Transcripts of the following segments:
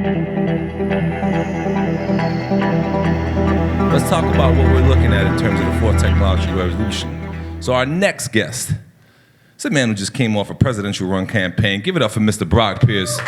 Let's talk about what we're looking at in terms of the fourth technological revolution. So our next guest is a man who just came off a presidential run campaign. Give it up for Mr. Brock Pierce.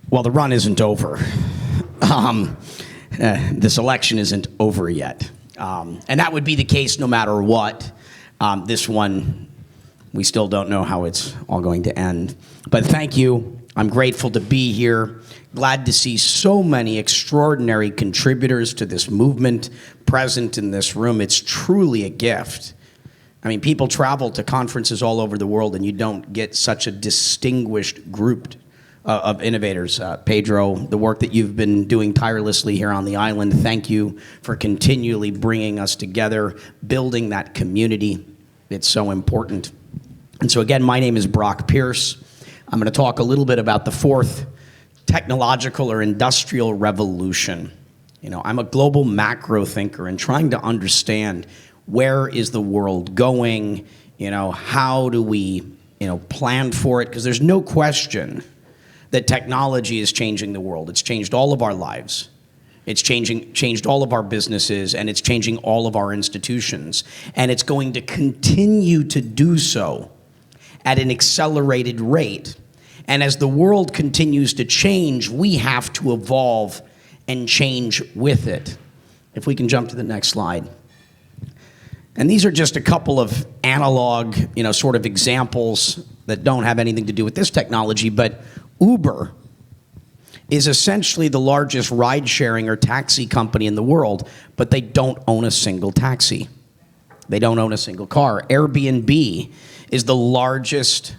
Well, the run isn't over. This election isn't over yet. And that would be the case no matter what. This one, we still don't know how it's all going to end. But thank you. I'm grateful to be here. Glad to see so many extraordinary contributors to this movement present in this room. It's truly a gift. I mean, people travel to conferences all over the world, and you don't get such a distinguished group of innovators. Pedro, the work that you've been doing tirelessly here on the island, thank you for continually bringing us together, building that community. It's so important. And so again, my name is Brock Pierce. I'm going to talk a little bit about the fourth technological or industrial revolution. You know, I'm a global macro thinker and trying to understand where is the world going, you know, how do we, plan for it? Because there's no question that technology is changing the world. It's changed all of our lives. It's changed all of our businesses, and it's changing all of our institutions. And it's going to continue to do so at an accelerated rate. And as the world continues to change, we have to evolve and change with it. If we can jump to the next slide. And these are just a couple of analog, sort of examples that don't have anything to do with this technology, but Uber is essentially the largest ride-sharing or taxi company in the world, but they don't own a single taxi. They don't own a single car. Airbnb is the largest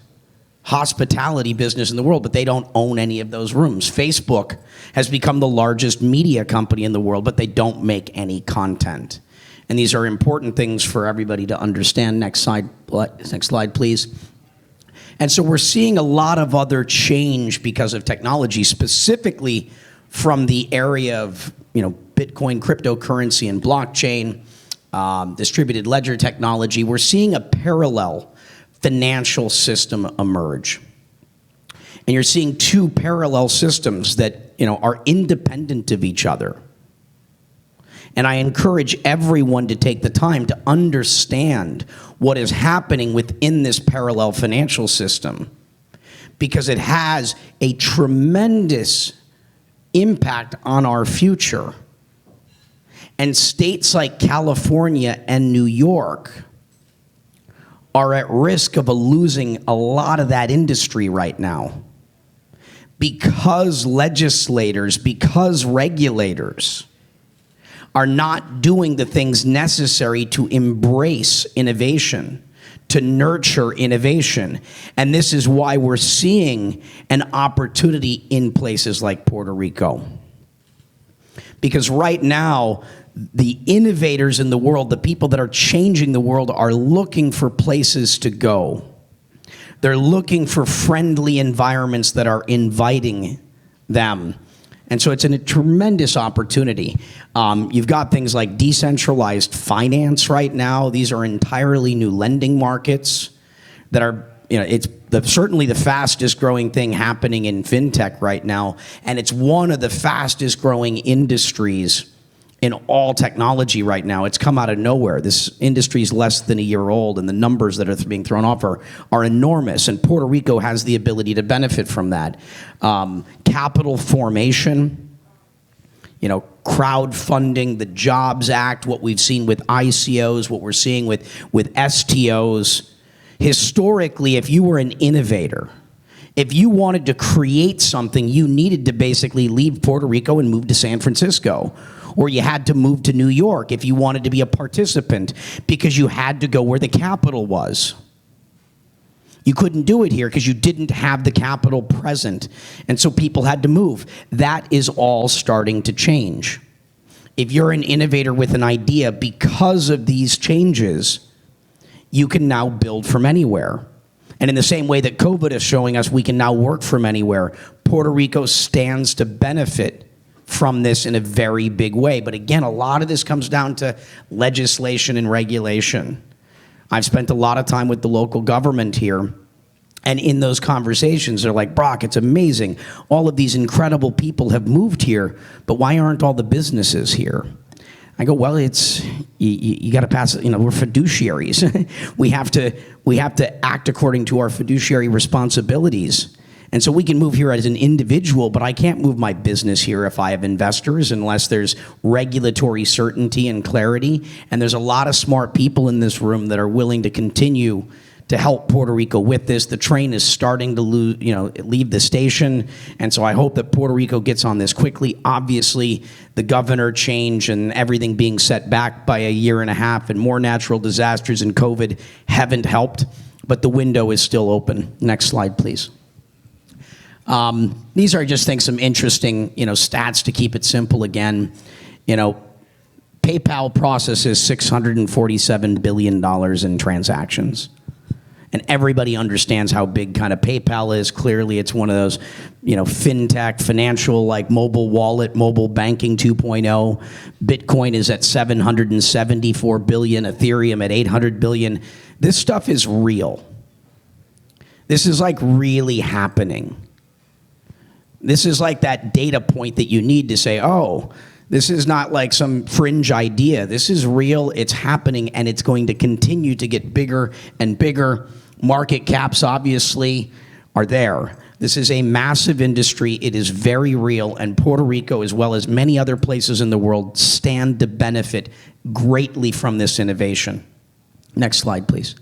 hospitality business in the world, but they don't own any of those rooms. Facebook has become the largest media company in the world, but they don't make any content. And these are important things for everybody to understand. Next slide, please. And so we're seeing a lot of other change because of technology, specifically from the area of Bitcoin, cryptocurrency, and blockchain, distributed ledger technology. We're seeing a parallel financial system emerge. And you're seeing two parallel systems that are independent of each other. And I encourage everyone to take the time to understand what is happening within this parallel financial system, because it has a tremendous impact on our future. And states like California and New York are at risk of losing a lot of that industry right now, because legislators, because regulators are not doing the things necessary to embrace innovation, to nurture innovation. And this is why we're seeing an opportunity in places like Puerto Rico. Because right now, the innovators in the world, the people that are changing the world, are looking for places to go. They're looking for friendly environments that are inviting them. And so it's a tremendous opportunity. You've got things like decentralized finance right now. These are entirely new lending markets that are, it's certainly the fastest growing thing happening in fintech right now. And it's one of the fastest growing industries in all technology right now. It's come out of nowhere. This industry is less than a year old, and the numbers that are being thrown off are enormous, and Puerto Rico has the ability to benefit from that. Capital formation, crowdfunding, the Jobs Act, what we've seen with ICOs, what we're seeing with STOs. Historically, if you were an innovator, if you wanted to create something, you needed to basically leave Puerto Rico and move to San Francisco. Or you had to move to New York if you wanted to be a participant, because you had to go where the capital was. You couldn't do it here because you didn't have the capital present. And so people had to move. That is all starting to change. If you're an innovator with an idea, because of these changes, you can now build from anywhere. And in the same way that COVID is showing us we can now work from anywhere, Puerto Rico stands to benefit from this in a very big way. But again, a lot of this comes down to legislation and regulation. I've spent a lot of time with the local government here. And in those conversations, they're like, Brock, it's amazing. All of these incredible people have moved here, but why aren't all the businesses here? I go, well, you got to pass it. We're fiduciaries. we have to act according to our fiduciary responsibilities. And so we can move here as an individual, but I can't move my business here if I have investors unless there's regulatory certainty and clarity. And there's a lot of smart people in this room that are willing to continue to help Puerto Rico with this. The train is starting to leave the station, and so I hope that Puerto Rico gets on this quickly. Obviously, the governor change and everything being set back by a year and a half and more natural disasters and COVID haven't helped, but the window is still open. Next slide, please. These are just, some interesting, stats to keep it simple again. PayPal processes $647 billion in transactions. And everybody understands how big kind of PayPal is. Clearly, it's one of those, fintech, financial, like mobile wallet, mobile banking 2.0. Bitcoin is at 774 billion, Ethereum at 800 billion. This stuff is real. This is like really happening. This is like that data point that you need to say, oh, this is not like some fringe idea. This is real, it's happening, and it's going to continue to get bigger and bigger. Market caps, obviously, are there. This is a massive industry. It is very real, and Puerto Rico, as well as many other places in the world, stand to benefit greatly from this innovation. Next slide, please.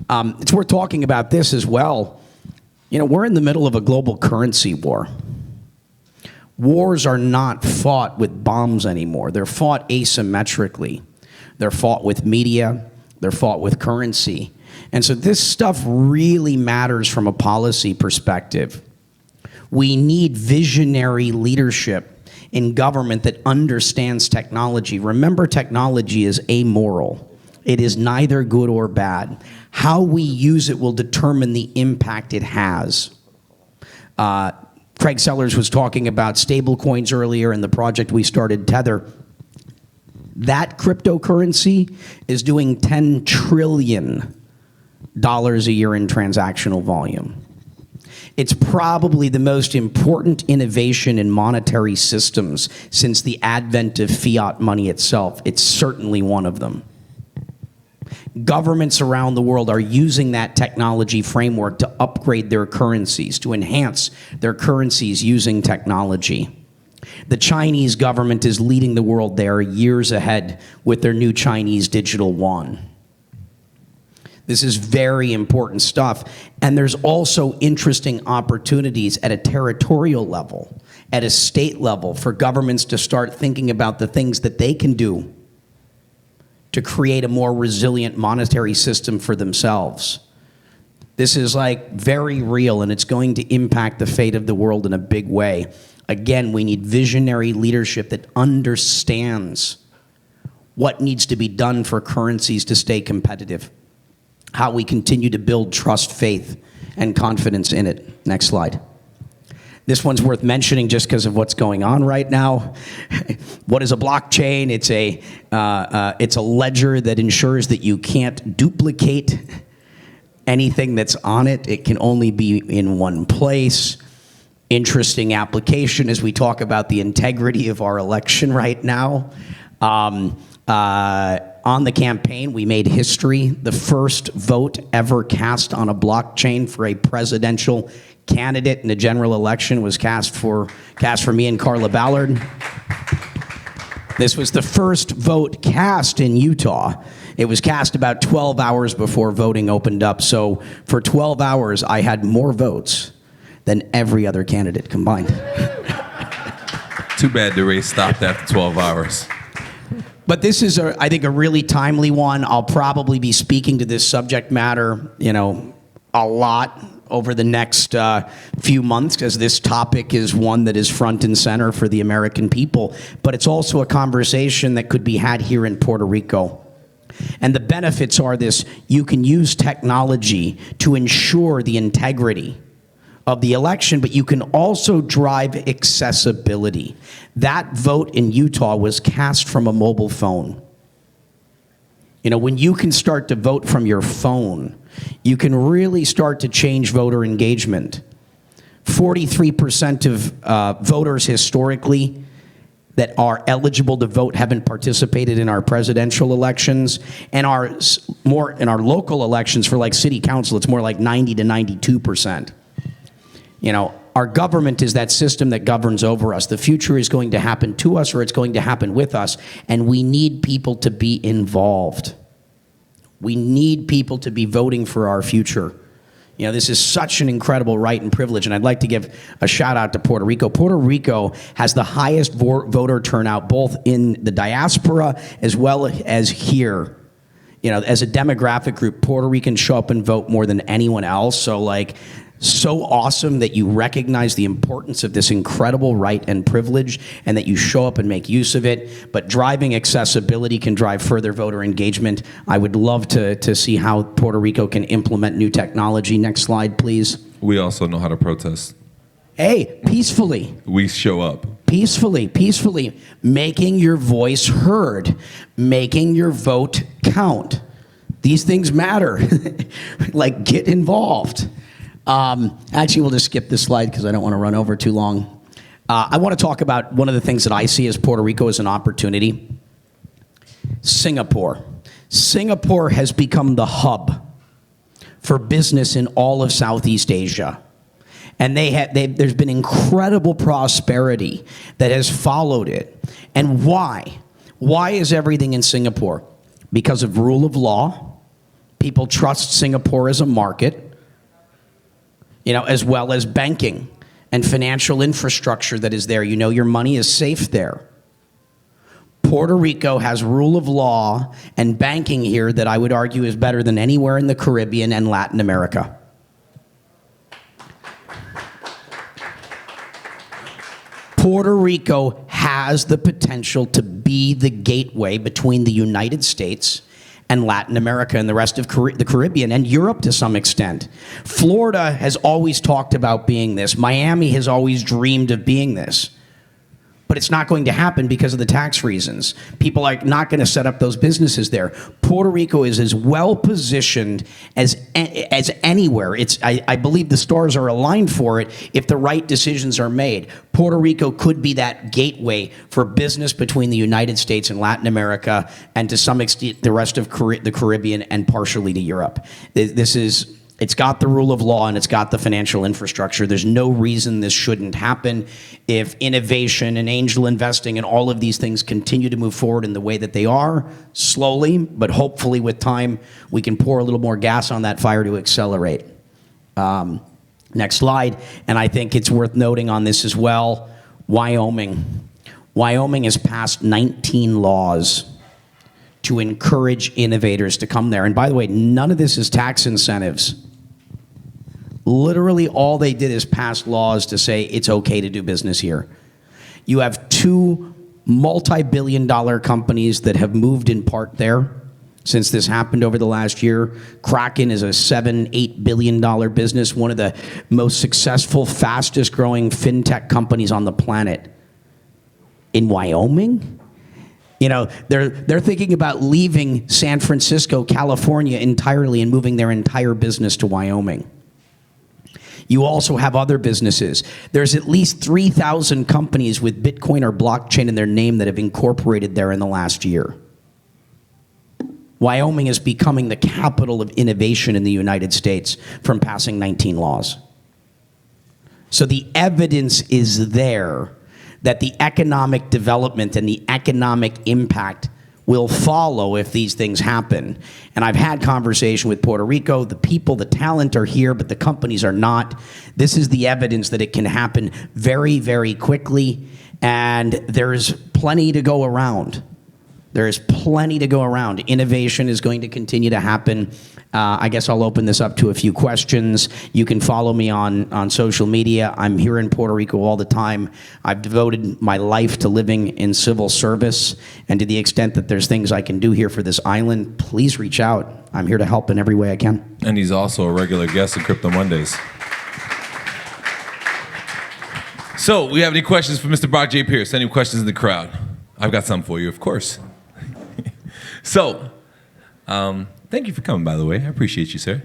It's worth talking about this as well. We're in the middle of a global currency war. Wars are not fought with bombs anymore. They're fought asymmetrically. They're fought with media. They're fought with currency. And so this stuff really matters from a policy perspective. We need visionary leadership in government that understands technology. Remember, technology is amoral. It is neither good or bad. How we use it will determine the impact it has. Craig Sellers was talking about stable coins earlier in the project we started, Tether. That cryptocurrency is doing $10 trillion a year in transactional volume. It's probably the most important innovation in monetary systems since the advent of fiat money itself. It's certainly one of them. Governments around the world are using that technology framework to upgrade their currencies, to enhance their currencies using technology. The Chinese government is leading the world there years ahead with their new Chinese digital yuan. This is very important stuff. And there's also interesting opportunities at a territorial level, at a state level, for governments to start thinking about the things that they can do to create a more resilient monetary system for themselves. This is like very real, and it's going to impact the fate of the world in a big way. Again, we need visionary leadership that understands what needs to be done for currencies to stay competitive, how we continue to build trust, faith, and confidence in it. Next slide. This one's worth mentioning just because of what's going on right now. What is a blockchain? It's a ledger that ensures that you can't duplicate anything that's on it. It can only be in one place. Interesting application as we talk about the integrity of our election right now. On the campaign, we made history. The first vote ever cast on a blockchain for a presidential candidate in a general election was cast for me and Carla Ballard. This was the first vote cast in Utah. It was cast about 12 hours before voting opened up. So for 12 hours, I had more votes than every other candidate combined. Too bad the race stopped after 12 hours. But this is, I think, a really timely one. I'll probably be speaking to this subject matter, a lot over the next few months, because this topic is one that is front and center for the American people. But it's also a conversation that could be had here in Puerto Rico. And the benefits are this: you can use technology to ensure the integrity of the election, but you can also drive accessibility. That vote in Utah was cast from a mobile phone. You know, when you can start to vote from your phone, you can really start to change voter engagement. 43% of voters historically that are eligible to vote haven't participated in our presidential elections, and more in our local elections for like city council, it's more like 90 to 92%. You know, our government is that system that governs over us. The future is going to happen to us or it's going to happen with us, and we need people to be involved. We need people to be voting for our future. You know, this is such an incredible right and privilege, and I'd like to give a shout out to Puerto Rico. Puerto Rico has the highest voter turnout both in the diaspora as well as here. You know, as a demographic group, Puerto Ricans show up and vote more than anyone else. So like, so awesome that you recognize the importance of this incredible right and privilege and that you show up and make use of it. But driving accessibility can drive further voter engagement. I would love to see how Puerto Rico can implement new technology. Next slide, please. We also know how to protest. Hey, peacefully. We show up. Peacefully, making your voice heard, making your vote count. These things matter. Like, get involved. Actually, we'll just skip this slide because I don't want to run over too long. I want to talk about one of the things that I see as Puerto Rico as an opportunity. Singapore. Singapore has become the hub for business in all of Southeast Asia. And there's been incredible prosperity that has followed it. And why? Why is everything in Singapore? Because of rule of law. People trust Singapore as a market. You know, as well as banking and financial infrastructure that is there. You know your money is safe there. Puerto Rico has rule of law and banking here that I would argue is better than anywhere in the Caribbean and Latin America. Puerto Rico has the potential to be the gateway between the United States and Latin America and the rest of the Caribbean and Europe to some extent. Florida has always talked about being this. Miami has always dreamed of being this. But it's not going to happen because of the tax reasons. People are not going to set up those businesses there. Puerto Rico is as well positioned as anywhere. I believe the stars are aligned for it if the right decisions are made. Puerto Rico could be that gateway for business between the United States and Latin America, and to some extent the rest of the Caribbean and partially to Europe. It's got the rule of law and it's got the financial infrastructure. There's no reason this shouldn't happen if innovation and angel investing and all of these things continue to move forward in the way that they are, slowly, but hopefully with time, we can pour a little more gas on that fire to accelerate. Next slide. And I think it's worth noting on this as well, Wyoming. Wyoming has passed 19 laws to encourage innovators to come there. And by the way, none of this is tax incentives. Literally all they did is pass laws to say it's okay to do business here. You have two multi-billion-dollar companies that have moved in part there since this happened over the last year. Kraken is a $7-8 billion business, one of the most successful, fastest-growing fintech companies on the planet. In Wyoming? You know, they're thinking about leaving San Francisco, California entirely and moving their entire business to Wyoming. You also have other businesses. There's at least 3,000 companies with Bitcoin or blockchain in their name that have incorporated there in the last year. Wyoming is becoming the capital of innovation in the United States from passing 19 laws. So the evidence is there that the economic development and the economic impact will follow if these things happen. And I've had conversation with Puerto Rico. The people, the talent are here, but the companies are not. This is the evidence that it can happen very, very quickly, and there's plenty to go around. There is plenty to go around. Innovation is going to continue to happen. I guess I'll open this up to a few questions. You can follow me on social media. I'm here in Puerto Rico all the time. I've devoted my life to living in civil service, and to the extent that there's things I can do here for this island, please reach out. I'm here to help in every way I can. And he's also a regular guest at Crypto Mondays. So, we have any questions for Mr. Brock J. Pierce? Any questions in the crowd? I've got some for you, of course. So, Thank you for coming, by the way. I appreciate you, sir.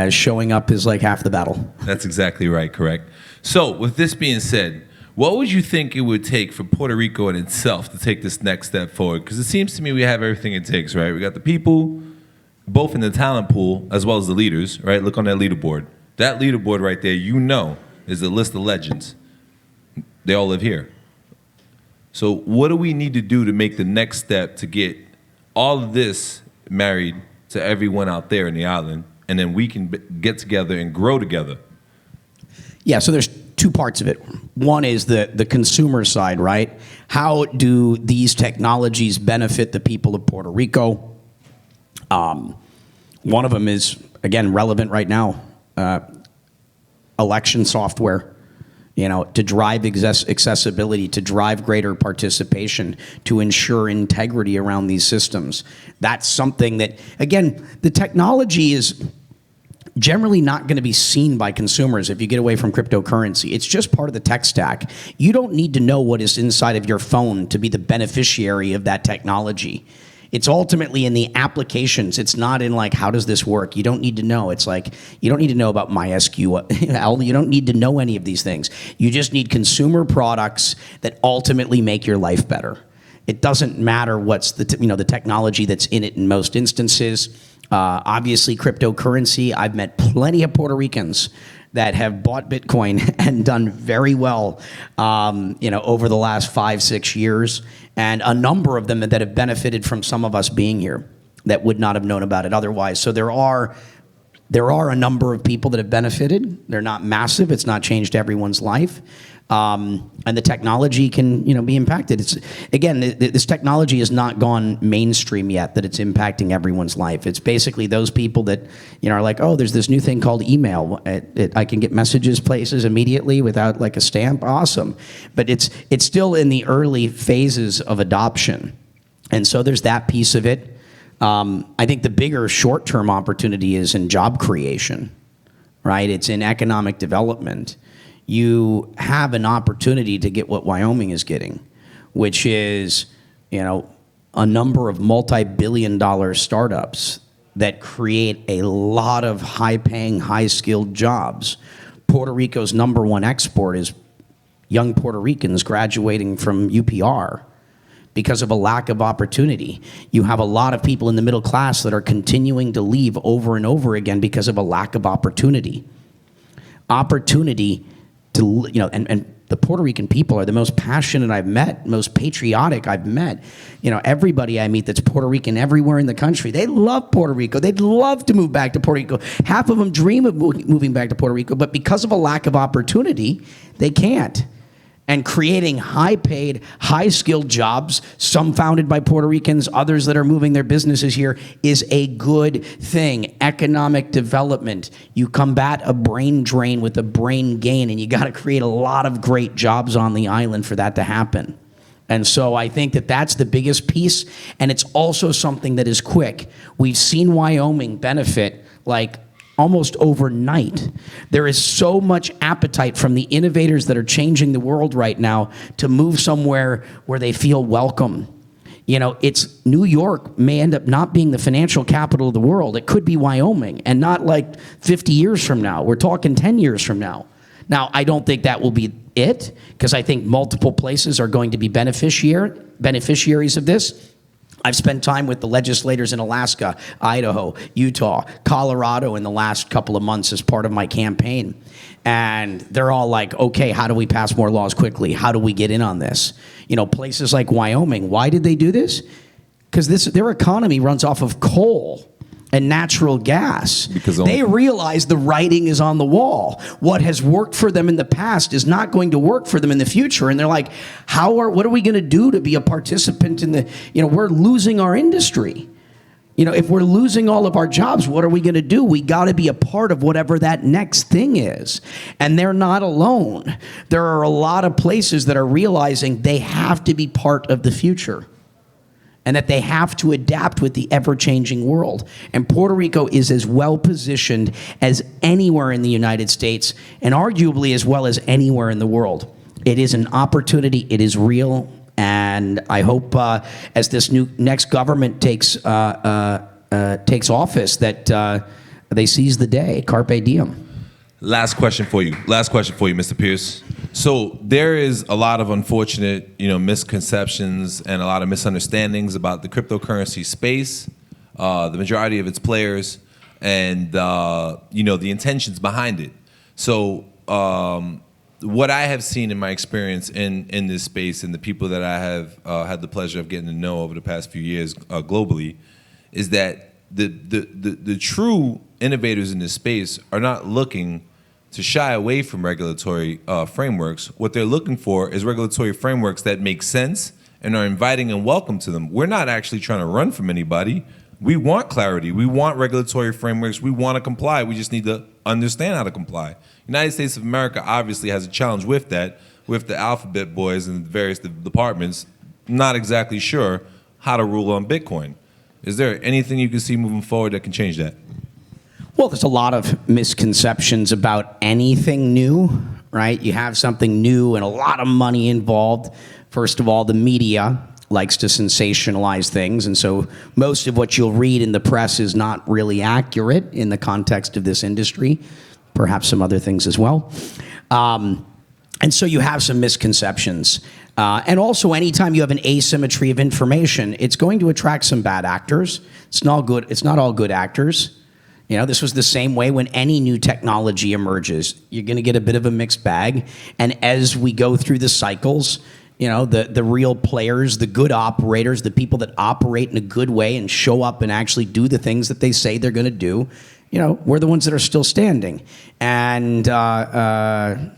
Showing up is like half the battle. That's exactly right, correct. So, with this being said, what would you think it would take for Puerto Rico in itself to take this next step forward? Because it seems to me we have everything it takes, right? We got the people, both in the talent pool as well as the leaders, right? Look on that leaderboard. That leaderboard right there, is a list of legends. They all live here. So what do we need to do to make the next step to get all of this married to everyone out there in the island, and then we can get together and grow together? Yeah, so there's two parts of it. One is the consumer side, right? How do these technologies benefit the people of Puerto Rico? One of them is, again, relevant right now, election software, to drive accessibility, to drive greater participation, to ensure integrity around these systems. That's something that, again, the technology is generally not going to be seen by consumers if you get away from cryptocurrency. It's just part of the tech stack. You don't need to know what is inside of your phone to be the beneficiary of that technology. It's ultimately in the applications. It's not in like, how does this work? You don't need to know. It's like, you don't need to know about MySQL. You don't need to know any of these things. You just need consumer products that ultimately make your life better. It doesn't matter what's the technology that's in it in most instances. Obviously, cryptocurrency, I've met plenty of Puerto Ricans that have bought Bitcoin and done very well, over the last 5-6 years, and a number of them that have benefited from some of us being here that would not have known about it otherwise. So there are a number of people that have benefited. They're not massive. It's not changed everyone's life. And the technology can, be impacted. It's, again, this technology has not gone mainstream yet that it's impacting everyone's life. It's basically those people that, are like, oh, there's this new thing called email. I can get messages places immediately without like a stamp. Awesome. But it's still in the early phases of adoption. And so there's that piece of it. I think the bigger short-term opportunity is in job creation, right? It's in economic development. You have an opportunity to get what Wyoming is getting, which is, a number of multi-billion-dollar startups that create a lot of high-paying, high-skilled jobs. Puerto Rico's number one export is young Puerto Ricans graduating from UPR because of a lack of opportunity. You have a lot of people in the middle class that are continuing to leave over and over again because of a lack of opportunity. Opportunity to, and the Puerto Rican people are the most passionate I've met, most patriotic I've met. Everybody I meet that's Puerto Rican everywhere in the country, they love Puerto Rico. They'd love to move back to Puerto Rico. Half of them dream of moving back to Puerto Rico, but because of a lack of opportunity, they can't. And creating high-paid, high-skilled jobs, some founded by Puerto Ricans, others that are moving their businesses here, is a good thing. Economic development. You combat a brain drain with a brain gain, and you got to create a lot of great jobs on the island for that to happen. And so I think that that's the biggest piece, and it's also something that is quick. We've seen Wyoming benefit like almost overnight. There is so much appetite from the innovators that are changing the world right now to move somewhere where they feel welcome. It's New York may end up not being the financial capital of the world. It could be Wyoming, and not like 50 years from now. We're talking 10 years from now. Now, I don't think that will be it, because I think multiple places are going to be beneficiaries of this. I've spent time with the legislators in Alaska, Idaho, Utah, Colorado in the last couple of months as part of my campaign. And they're all like, okay, how do we pass more laws quickly? How do we get in on this? Places like Wyoming, why did they do this? Because their economy runs off of coal and natural gas. Because they realize the writing is on the wall. What has worked for them in the past is not going to work for them in the future. And they're like, what are we going to do to be a participant in the, we're losing our industry. If we're losing all of our jobs, what are we going to do? We got to be a part of whatever that next thing is. And they're not alone. There are a lot of places that are realizing they have to be part of the future, and that they have to adapt with the ever-changing world. And Puerto Rico is as well-positioned as anywhere in the United States, and arguably as well as anywhere in the world. It is an opportunity. It is real. And I hope as this next government takes takes office, that they seize the day, carpe diem. Last question for you, Mr. Pierce. So there is a lot of unfortunate, misconceptions and a lot of misunderstandings about the cryptocurrency space, the majority of its players, and the intentions behind it. So what I have seen in my experience in this space and the people that I have had the pleasure of getting to know over the past few years globally is that the true innovators in this space are not looking to shy away from regulatory frameworks. What they're looking for is regulatory frameworks that make sense and are inviting and welcome to them. We're not actually trying to run from anybody. We want clarity. We want regulatory frameworks. We want to comply. We just need to understand how to comply. United States of America obviously has a challenge with that, with the alphabet boys and various departments not exactly sure how to rule on Bitcoin. Is there anything you can see moving forward that can change that? Well, there's a lot of misconceptions about anything new, right? You have something new and a lot of money involved. First of all, the media likes to sensationalize things, and so most of what you'll read in the press is not really accurate in the context of this industry, perhaps some other things as well. And so you have some misconceptions. And also, anytime you have an asymmetry of information, it's going to attract some bad actors. It's not all good actors. This was the same way when any new technology emerges. You're going to get a bit of a mixed bag. And as we go through the cycles, the real players, the good operators, the people that operate in a good way and show up and actually do the things that they say they're going to do, we're the ones that are still standing. And, the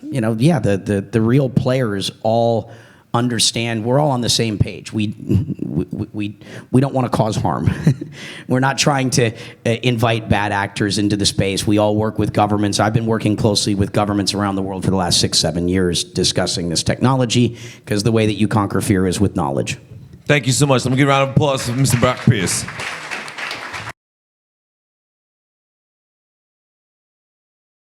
real players all understand we're all on the same page. We don't want to cause harm. We're not trying to invite bad actors into the space. We all work with governments. I've been working closely with governments around the world for the last 6-7 years discussing this technology, because the way that you conquer fear is with knowledge. Thank you so much. Let me give a round of applause for Mr. Brock Pierce.